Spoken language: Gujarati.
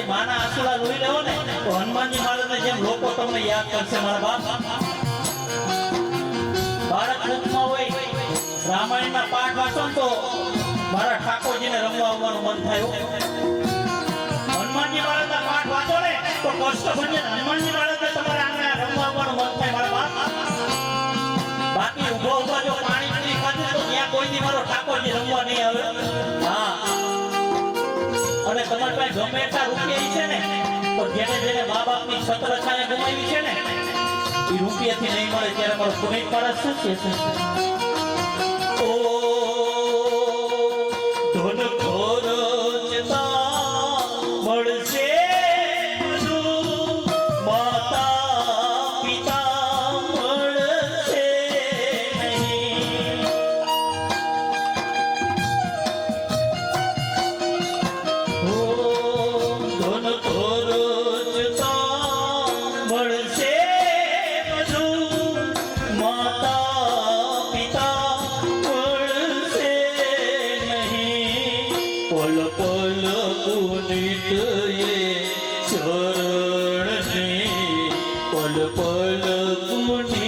તમારી માના આંસુડા રોઈ લેવો ને તો હનુમાનજી મહારાજને જેમ લોકો તમને યાદ કરશે મારા બાપ બાળક મુખમાં હોય રામાયણના પાઠ વાંચો તો મારા ઠાકોરજીને રમવા આવવાનું મન થાય હનુમાનજી મહારાજના પાઠ વાંચો ને તો કષ્ટ બને હનુમાનજી મહારાજને તમારે આને રમવા આવવાનું મન થાય મારા બાપ બાકી ઉભો ઉભો જો પાણી પીને ખાધું તો ત્યાં કોઈ દી મારો ઠાકોરજી રમવા નહીં આવે હા અને તમારી પાસે ગમે એટલા રૂપિયા છે ને તો જેને જેને મા બાપની છત્રછાયા ગુમાવી છે ને એ રૂપિયાથી નહીં મળે ત્યારે મારો પુનિત માણસ શું છે ઓ ધન ખોરચતા મળશે માતા પિતા મળશે નહીં ઓ ધન ખોરચતા મળશે पल पल पुनित ये चरण में पल पल पुनित